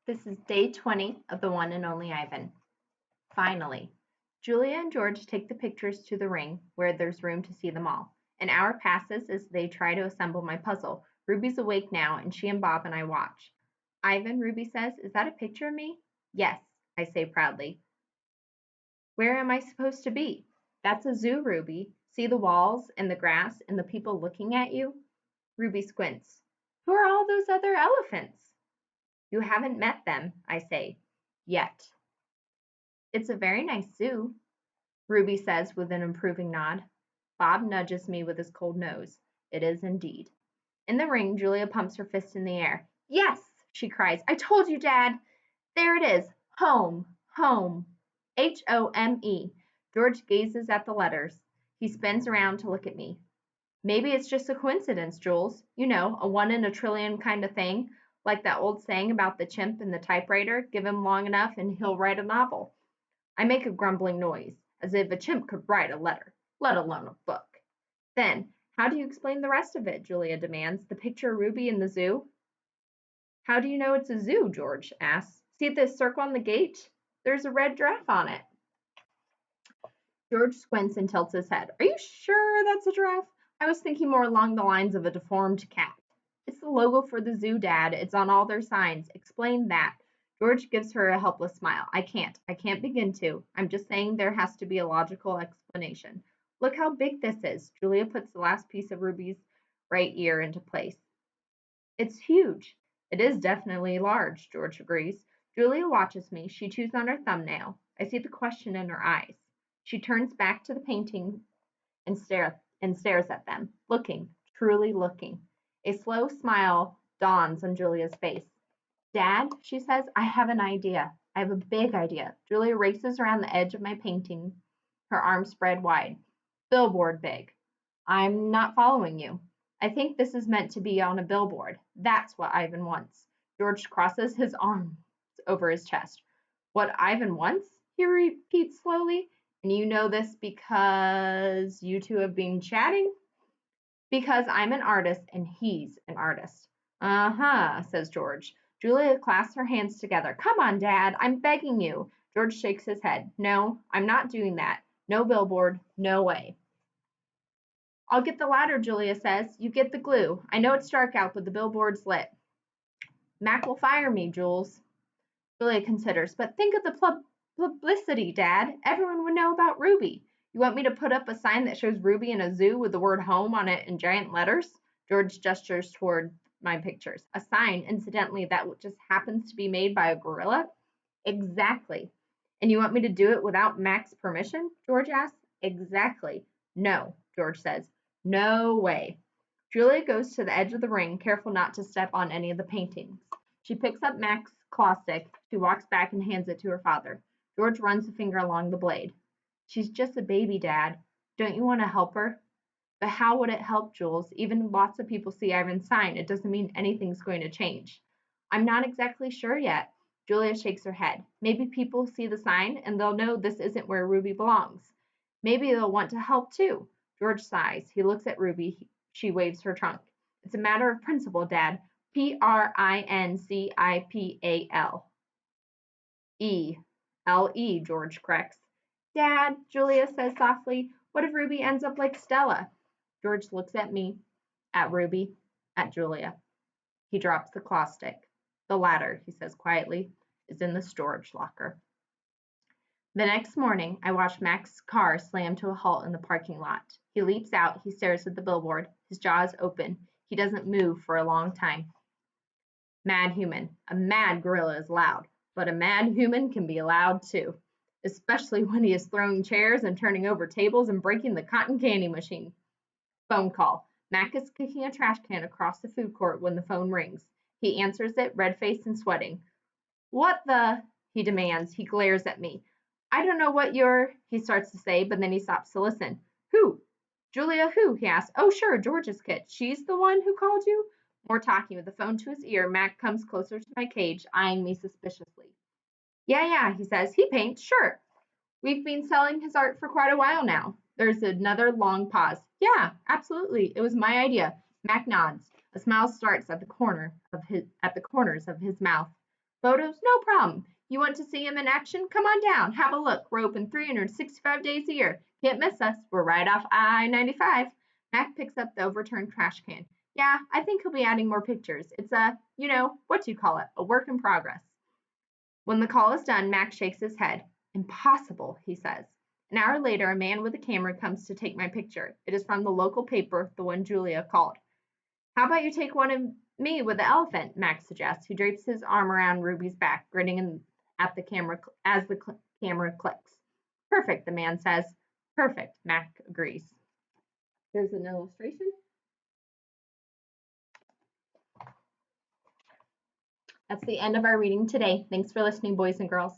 This is day 20 of the one and only Ivan. Finally, Julia and George take the pictures to the ring where there's room to see them all. An hour passes as they try to assemble my puzzle. Ruby's awake now, and she and Bob and I watch. Ivan, Ruby says, is that a picture of me? Yes, I say proudly. Where am I supposed to be? That's a zoo, Ruby. See the walls and the grass and the people looking at you? Ruby squints. Who are all those other elephants? You haven't met them, I say. Yet. It's a very nice zoo, Ruby says with an approving nod. Bob nudges me with his cold nose. It is indeed. In the ring, Julia pumps her fist in the air. Yes, she cries. I told you, Dad. There it is. Home. Home. Home. George gazes at the letters. He spins around to look at me. Maybe it's just a coincidence, Jules. You know, a one in a trillion kind of thing, like that old saying about the chimp and the typewriter. Give him long enough and he'll write a novel. I make a grumbling noise, as if a chimp could write a letter, let alone a book. Then, how do you explain the rest of it? Julia demands. The picture of Ruby in the zoo? How do you know it's a zoo? George asks. See this circle on the gate? There's a red giraffe on it. George squints and tilts his head. Are you sure that's a giraffe? I was thinking more along the lines of a deformed cat. It's the logo for the zoo, Dad. It's on all their signs. Explain that. George gives her a helpless smile. I can't. I can't begin to. I'm just saying there has to be a logical explanation. Look how big this is. Julia puts the last piece of Ruby's right ear into place. It's huge. It is definitely large, George agrees. Julia watches me. She chews on her thumbnail. I see the question in her eyes. She turns back to the painting and stares at them, looking, truly looking. A slow smile dawns on Julia's face. Dad, she says, I have an idea. I have a big idea. Julia races around the edge of my painting, her arms spread wide. Billboard big. I'm not following you. I think this is meant to be on a billboard. That's what Ivan wants. George crosses his arms over his chest. What Ivan wants? He repeats slowly. And you know this because you two have been chatting? Because I'm an artist and he's an artist. Uh-huh, says George. Julia clasps her hands together. Come on, Dad, I'm begging you. George shakes his head. No, I'm not doing that. No billboard, no way. I'll get the ladder, Julia says. You get the glue. I know it's dark out, but the billboard's lit. Mac will fire me, Jules. Julia considers. But think of the publicity, Dad. Everyone would know about Ruby. You want me to put up a sign that shows Ruby in a zoo with the word home on it in giant letters? George gestures toward my pictures. A sign, incidentally, that just happens to be made by a gorilla? Exactly. And you want me to do it without Mac's permission? George asks. Exactly. No, George says. No way. Julia goes to the edge of the ring, careful not to step on any of the paintings. She picks up Mac's claw stick. She walks back and hands it to her father. George runs a finger along the blade. She's just a baby, Dad. Don't you want to help her? But how would it help, Jules? Even lots of people see Ivan's sign. It doesn't mean anything's going to change. I'm not exactly sure yet. Julia shakes her head. Maybe people see the sign and they'll know this isn't where Ruby belongs. Maybe they'll want to help too. George sighs. He looks at Ruby. She waves her trunk. It's a matter of principle, Dad. Principal. E. George corrects. Dad, Julia says softly, what if Ruby ends up like Stella? George looks at me, at Ruby, at Julia. He drops the claw stick. The ladder, he says quietly, is in the storage locker. The next morning, I watch Mac's car slam to a halt in the parking lot. He leaps out. He stares at the billboard. His jaw is open. He doesn't move for a long time. Mad human. A mad gorilla is loud, but a mad human can be loud too, especially when he is throwing chairs and turning over tables and breaking the cotton candy machine. Phone call. Mac is kicking a trash can across the food court when the phone rings. He answers it, red-faced and sweating. What the? He demands. He glares at me. I don't know what he starts to say, but then he stops to listen. Who? Julia who? He asks. Oh, sure, George's kid. She's the one who called you? More talking. With the phone to his ear, Mac comes closer to my cage, eyeing me suspiciously. Yeah, he says. He paints, sure. We've been selling his art for quite a while now. There's another long pause. Yeah, absolutely. It was my idea. Mac nods. A smile starts at the corners of his mouth. Photos? No problem. You want to see him in action? Come on down. Have a look. We're open 365 days a year. Can't miss us. We're right off I-95. Mac picks up the overturned trash can. Yeah, I think he'll be adding more pictures. It's what do you call it? A work in progress. When the call is done, Mac shakes his head. Impossible, he says. An hour later, a man with a camera comes to take my picture. It is from the local paper, the one Julia called. How about you take one of me with the elephant? Max suggests. He drapes his arm around Ruby's back, grinning at the camera as the camera clicks. Perfect, the man says. Perfect, Mac agrees. There's an illustration. That's the end of our reading today. Thanks for listening, boys and girls.